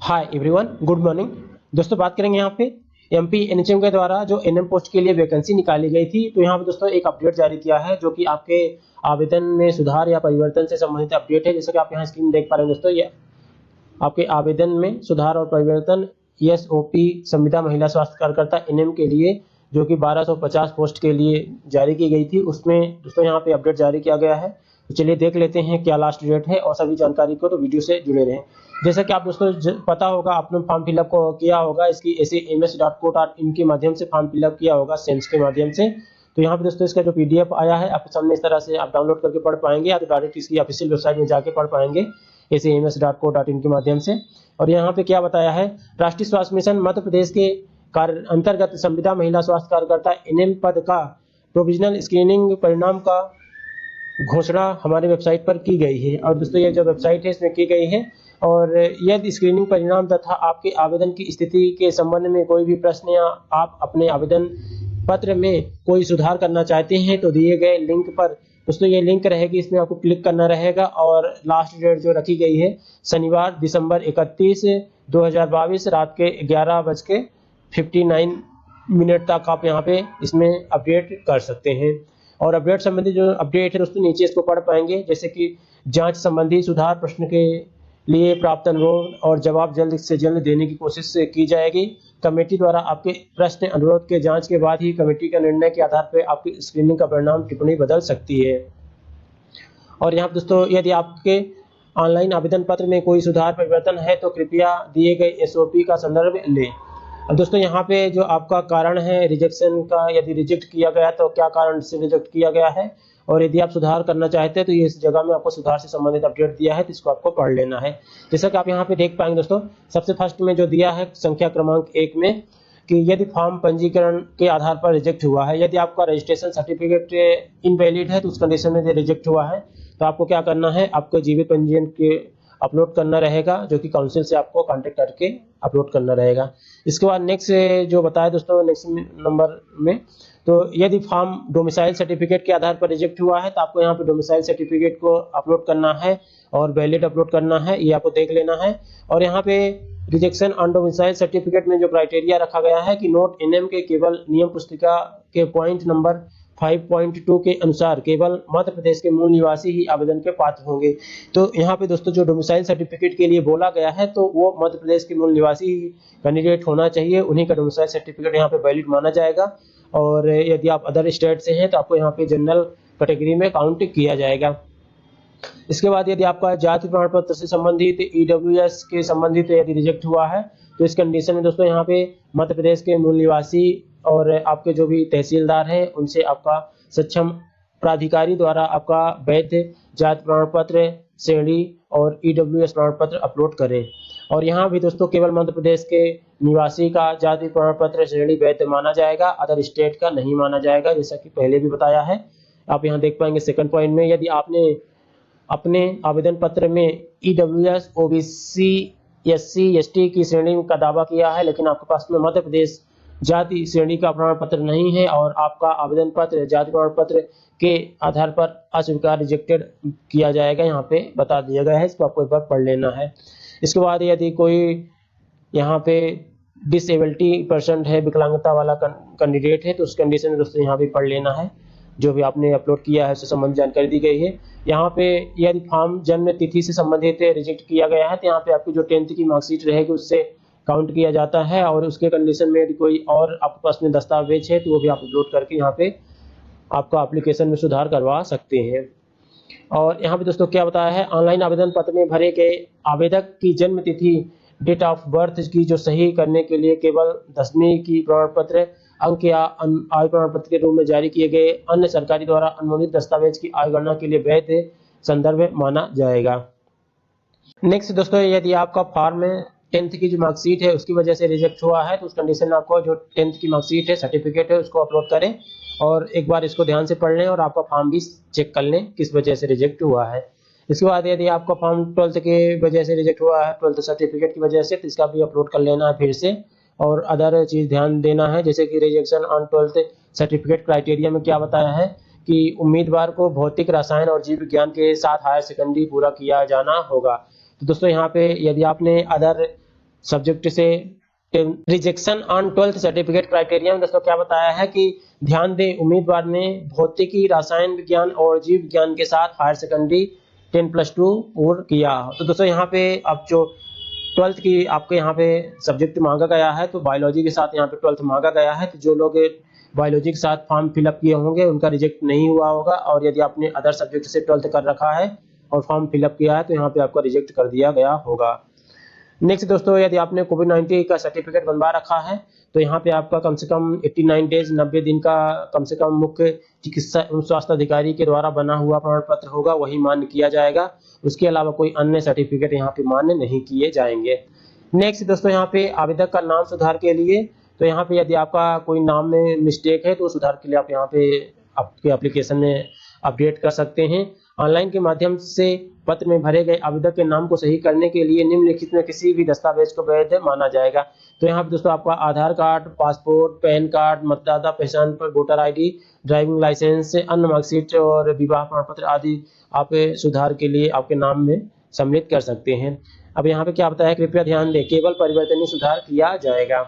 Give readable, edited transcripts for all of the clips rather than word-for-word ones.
Hi everyone, good morning. दोस्तों बात करेंगे यहाँ पे एमपी एनएचएम के द्वारा जो एनएम पोस्ट के लिए वैकेंसी निकाली गई थी। तो यहाँ पे दोस्तों एक अपडेट जारी किया है जो कि आपके आवेदन में सुधार या परिवर्तन से संबंधित अपडेट है। जैसे कि आप यहाँ स्क्रीन देख पा रहे हैं दोस्तों, ये आपके आवेदन में सुधार और परिवर्तन एसओपी संविदा महिला स्वास्थ्य कार्यकर्ता एनएम के लिए जो कि 1250 पोस्ट के लिए जारी की गई थी, उसमें दोस्तों यहाँ पे अपडेट जारी किया गया है। तो चलिए देख लेते हैं क्या लास्ट डेट है और सभी जानकारी को तो वीडियो से जुड़े रहें। जैसा कि आप दोस्तों पता होगा, आपने फॉर्म फिलअप किया होगा इसकी acs.co.in के माध्यम से फॉर्म फिलअप किया होगा सेंस के माध्यम से। तो यहाँ पे दोस्तों इसका जो पीडीएफ आया है आपके सामने, इस तरह से आप डाउनलोड करके पढ़ पाएंगे या तो डायरेक्ट इसकी ऑफिशियल वेबसाइट में जाके पढ़ पाएंगे acs.co.in के माध्यम से। और यहाँ पे क्या बताया है, राष्ट्रीय स्वास्थ्य मिशन मध्य प्रदेश के कार्य अंतर्गत संविदा महिला स्वास्थ्य कार्यकर्ता एनएम पद का प्रोविजनल स्क्रीनिंग परिणाम का घोषणा हमारे वेबसाइट पर की गई है। और दोस्तों ये जो वेबसाइट है इसमें की गई है। और यदि स्क्रीनिंग परिणाम तथा आपके आवेदन की स्थिति के संबंध में कोई भी प्रश्न या आप अपने आवेदन पत्र में कोई सुधार करना चाहते हैं तो दिए गए लिंक पर दोस्तों ये लिंक रहेगी, इसमें आपको क्लिक करना रहेगा। और लास्ट डेट जो रखी गई है शनिवार दिसंबर 31, 2022 रात के 11:59 तक आप यहाँ पे इसमें अपडेट कर सकते हैं। और अपडेट संबंधी जो अपडेट है दोस्तों नीचे इसको पढ़ पाएंगे, जैसे कि जांच संबंधी सुधार प्रश्न के लिए प्राप्त अनुरोध और जवाब जल्द से जल्द देने की कोशिश की जाएगी। कमेटी द्वारा आपके प्रश्न अनुरोध के जांच के बाद ही कमेटी का निर्णय के आधार पर आपकी स्क्रीनिंग का परिणाम टिप्पणी बदल सकती है। और यहाँ दोस्तों यदि आपके ऑनलाइन आवेदन पत्र में कोई सुधार परिवर्तन है तो कृपया दिए गए एसओपी का संदर्भ लें। अब दोस्तों यहाँ पे जो आपका कारण है रिजेक्शन का, यदि रिजेक्ट किया गया तो क्या कारण से रिजेक्ट किया गया है, और यदि आप सुधार करना चाहते हैं तो ये इस जगह में आपको सुधार से संबंधित अपडेट दिया है, तो इसको आपको पढ़ लेना है। जैसा कि आप यहाँ पे देख पाएंगे दोस्तों, सबसे फर्स्ट में जो दिया है संख्या क्रमांक 1 में कि यदि फॉर्म पंजीकरण के आधार पर रिजेक्ट हुआ है, यदि आपका रजिस्ट्रेशन सर्टिफिकेट इनवैलिड है तो उस कंडीशन में रिजेक्ट हुआ है तो आपको क्या करना है, आपको जीवित पंजीयन के अपलोड करना रहेगा, जो कि काउंसिल से आपको कांटेक्ट करके अपलोड करना रहेगा। इसके बाद नेक्स्ट जो बताया दोस्तों नेक्स्ट नंबर में, तो यदि फॉर्म डोमिसाइल सर्टिफिकेट के आधार पर रिजेक्ट हुआ है तो आपको यहाँ पे डोमिसाइल सर्टिफिकेट को अपलोड करना है और वैलिड अपलोड करना है, ये आपको देख लेना है। और यहाँ पे रिजेक्शन ऑन डोमिसाइल सर्टिफिकेट में जो क्राइटेरिया रखा गया है कि नोट एनएम के केवल नियम पुस्तिका के पॉइंट नंबर 5.2 के अनुसार केवल मध्य प्रदेश के मूल निवासी ही आवेदन के पात्र होंगे। तो यहाँ पे दोस्तों जो डोमिसाइल सर्टिफिकेट के लिए बोला गया है तो वो मध्य प्रदेश के मूल निवासी ही कैंडिडेट होना चाहिए, उन्हीं का डोमिसाइल सर्टिफिकेट यहाँ पे वैलिड माना जाएगा। और यदि आप अदर स्टेट से हैं तो आपको यहाँ पे जनरल कैटेगरी में काउंट किया जाएगा। इसके बाद यदि आपका जाति प्रमाण पत्र से संबंधित ईडब्ल्यूएस के संबंधित यदि रिजेक्ट हुआ है तो इस कंडीशन में दोस्तों यहाँ पे मध्य प्रदेश के मूल निवासी और आपके जो भी तहसीलदार हैं उनसे आपका सक्षम प्राधिकारी द्वारा आपका वैध जाति प्रमाण पत्र, श्रेणी और ईडब्ल्यूएस प्रमाण पत्र अपलोड करें। और यहाँ भी दोस्तों केवल मध्य प्रदेश के निवासी का जाति प्रमाण पत्र श्रेणी वैध माना जाएगा, अदर स्टेट का नहीं माना जाएगा, जैसा कि पहले भी बताया है। आप यहाँ देख पाएंगे सेकंड पॉइंट में, यदि आपने अपने आवेदन पत्र में ईडब्ल्यूएस, ओबीसी, एससी, एसटी की श्रेणी का दावा किया है लेकिन आपके पास में मध्य प्रदेश जाति श्रेणी का प्रमाण पत्र नहीं है और आपका आवेदन पत्र जाति प्रमाण पत्र के आधार पर अस्वीकार रिजेक्टेड किया जाएगा, यहाँ पे बता दिया गया है, इसको आपको एक बार पढ़ लेना है। इसके बाद यदि कोई यहाँ पे डिसेबिलिटी पर्सन है, विकलांगता वाला कैंडिडेट है, तो उस कंडीशन में दोस्तों यहाँ पे पढ़ लेना है, जो भी आपने अपलोड किया है उससे संबंधित जानकारी दी गई है। यहाँ पे यदि फॉर्म जन्म तिथि से संबंधित रिजेक्ट किया गया है तो यहाँ पे आपकी जो 10th की मार्कशीट रहेगी उससे काउंट किया जाता है। और उसके कंडीशन में यदि कोई और आपके पास में दस्तावेज है तो वो भी आप अपलोड करके यहाँ पे आपका एप्लीकेशन में सुधार करवा सकते हैं। और यहाँ पे दोस्तों क्या बताया है, ऑनलाइन आवेदन पत्र में भरे गए आवेदक की जन्म तिथि, डेट ऑफ बर्थ की जो सही करने के लिए केवल 10वीं की प्रमाण पत्र अंक या आय प्रमाण पत्र के रूप में जारी किए गए अन्य सरकारी द्वारा अनुमोदित दस्तावेज की आय गणना के लिए वैध संदर्भ माना जाएगा। नेक्स्ट दोस्तों, यदि आपका फॉर्म में 10th की जो मार्कशीट है उसकी वजह से रिजेक्ट हुआ है तो उस कंडीशन में आपको जो 10th की मार्कशीट है, सर्टिफिकेट है, उसको अपलोड करें और एक बार इसको ध्यान से पढ़ लें और आपका फॉर्म भी चेक कर लें किस वजह से रिजेक्ट हुआ है। इसके बाद यदि आपका फॉर्म 12th की वजह से रिजेक्ट हुआ है, 12th सर्टिफिकेट की वजह से, तो इसका भी अपलोड कर लेना है फिर से। और अदर चीज ध्यान देना है, जैसे कि rejection on 12th certificate criteria में क्या बताया है कि उम्मीदवार को भौतिक, रसायन और जीव विज्ञान के साथ हायर सेकेंडरी पूरा किया जाना होगा। तो दोस्तों यहाँ पे यदि आपने अदर सब्जेक्ट से rejection on 12th certificate criteria में दोस्तों क्या बताया है कि ध्यान दें, उम्मीदवार ने भौतिकी, रसायन विज्ञान और जीव विज्ञान के साथ हायर सेकेंडरी 10+2 पूर्ण किया। तो दोस्तों यहाँ पे अब जो 12th की आपके यहाँ पे सब्जेक्ट मांगा गया है, तो बायोलॉजी के साथ यहाँ पे 12th मांगा गया है। तो जो लोग बायोलॉजी के साथ फॉर्म फिलअप किए होंगे उनका रिजेक्ट नहीं हुआ होगा, और यदि आपने अदर सब्जेक्ट से 12th कर रखा है और फॉर्म फिलअप किया है तो यहाँ पे आपका रिजेक्ट कर दिया गया होगा। नेक्स्ट दोस्तों, यदि आपने कोविड-19 का सर्टिफिकेट बनवा रखा है तो यहाँ पे आपका कम से कम 89 डेज 90 दिन का कम से कम मुख्य चिकित्सा एवं स्वास्थ्य अधिकारी के द्वारा बना हुआ प्रमाण पत्र होगा, वही मान्य किया जाएगा। उसके अलावा कोई अन्य सर्टिफिकेट यहाँ पे मान्य नहीं किए जाएंगे। नेक्स्ट दोस्तों, यहाँ पे आवेदक का नाम सुधार के लिए, तो यहाँ पे यदि आपका कोई नाम में मिस्टेक है तो सुधार के लिए आप यहाँ पे आपके एप्लीकेशन में अपडेट कर सकते हैं। ऑनलाइन के माध्यम से पत्र में भरे गए आवेदक के नाम को सही करने के लिए निम्नलिखित में किसी भी दस्तावेज को वैध माना जाएगा। तो यहाँ पे दोस्तों आपका आधार कार्ड, पासपोर्ट, पैन कार्ड, मतदाता पहचान पत्र, वोटर आईडी, ड्राइविंग लाइसेंस, अन्य मार्कशीट और विवाह प्रमाण पत्र आदि आप सुधार के लिए आपके नाम में सम्मिलित कर सकते हैं। अब यहाँ पे क्या बताया है, कृपया ध्यान दें, केवल परिवर्तनीय सुधार किया जाएगा।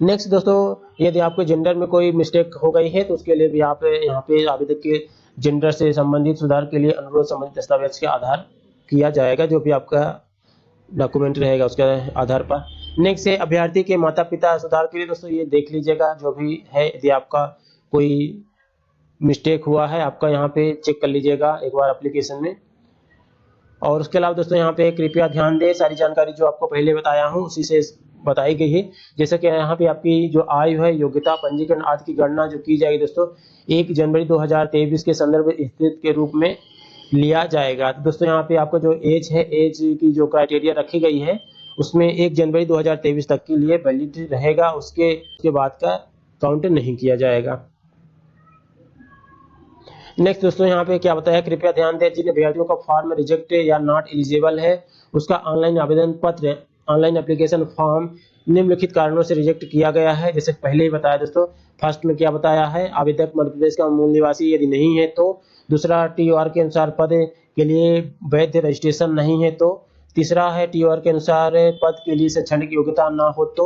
नेक्स्ट दोस्तों, यदि आपके जेंडर में कोई मिस्टेक हो गई है तो उसके लिए भी आप यहाँ पे आवेदक के जेंडर से संबंधित सुधार के लिए अनुरोध संबंधित दस्तावेज के आधार किया जाएगा, जो भी आपका डॉक्यूमेंट रहेगा उसके आधार पर। नेक्स्ट है अभ्यर्थी के माता पिता सुधार के लिए, दोस्तों ये देख लीजिएगा जो भी है, यदि आपका कोई मिस्टेक हुआ है आपका यहाँ पे चेक कर लीजिएगा एक बार एप्लीकेशन में। और उसके अलावा दोस्तों यहाँ पे कृपया ध्यान दें, सारी जानकारी जो आपको पहले बताया हूँ उसी से बताई गई है। जैसे कि यहाँ पे आपकी जो आयु है, योग्यता, पंजीकरण आदि की गणना जो की जाएगी दोस्तों 1 जनवरी 2023 के संदर्भ स्थित के रूप में लिया जाएगा। तो दोस्तों यहाँ पे आपका जो एज है, एज की जो क्राइटेरिया रखी गई है उसमें 1 जनवरी 2023 तक के लिए वैलिड रहेगा, उसके बाद का काउंट नहीं किया जाएगा। नेक्स्ट दोस्तों यहाँ पे क्या बताया, कृपया ध्यान दें, जिन अभ्यर्थियों का फॉर्म रिजेक्ट या नॉट एलिजिबल है उसका ऑनलाइन आवेदन पत्र, ऑनलाइन एप्लीकेशन फॉर्म निम्नलिखित कारणों से रिजेक्ट किया गया है। जैसे पहले ही बताया दोस्तों, फर्स्ट में क्या बताया है, आवेदक मध्य प्रदेश का मूल निवासी यदि नहीं है तो, दूसरा TOR के अनुसार पद के लिए वैध रजिस्ट्रेशन नहीं है तो, तीसरा है TOR के अनुसार पद के लिए शैक्षणिक योग्यता ना हो तो,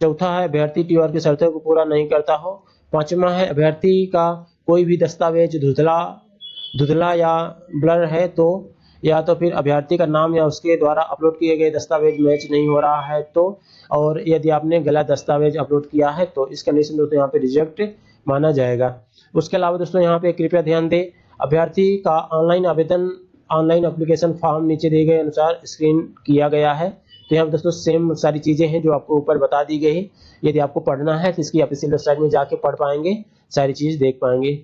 चौथा है अभ्यर्थी TOR की शर्तों को पूरा नहीं करता हो, पांचवा है अभ्यर्थी का कोई भी दस्तावेज धुंधला या ब्लर है तो, या तो फिर अभ्यर्थी का नाम या उसके द्वारा अपलोड किए गए दस्तावेज मैच नहीं हो रहा है तो, और यदि आपने गलत दस्तावेज अपलोड किया है तो इस कंडीशन दोस्तों यहाँ पे रिजेक्ट माना जाएगा। उसके अलावा दोस्तों यहाँ पे कृपया ध्यान दें, अभ्यर्थी का ऑनलाइन आवेदन, ऑनलाइन एप्लीकेशन फॉर्म नीचे दिए गए अनुसार स्क्रीन किया गया है। तो यहाँ पे दोस्तों सेम सारी चीजें हैं जो आपको ऊपर बता दी गई है। यदि आपको पढ़ना है तो इसकी ऑफिशियल वेबसाइट में जाके पढ़ पाएंगे, सारी चीज देख पाएंगे।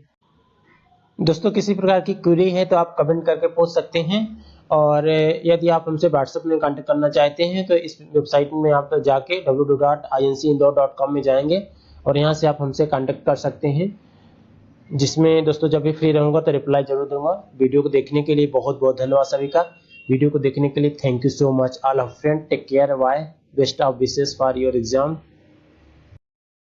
दोस्तों किसी प्रकार की क्वेरी है तो आप कमेंट करके पूछ सकते हैं, और यदि आप हमसे व्हाट्सएप में कांटेक्ट करना चाहते हैं तो इस वेबसाइट में आप जाके www.incindore.com में जाएंगे और यहाँ से आप हमसे कांटेक्ट कर सकते हैं, जिसमें दोस्तों जब भी फ्री रहूँगा तो रिप्लाई जरूर दूंगा। वीडियो को देखने के लिए बहुत बहुत धन्यवाद सभी का। वीडियो को देखने के लिए thank you so much all of friend, take care, bye, best of wishes for your exam.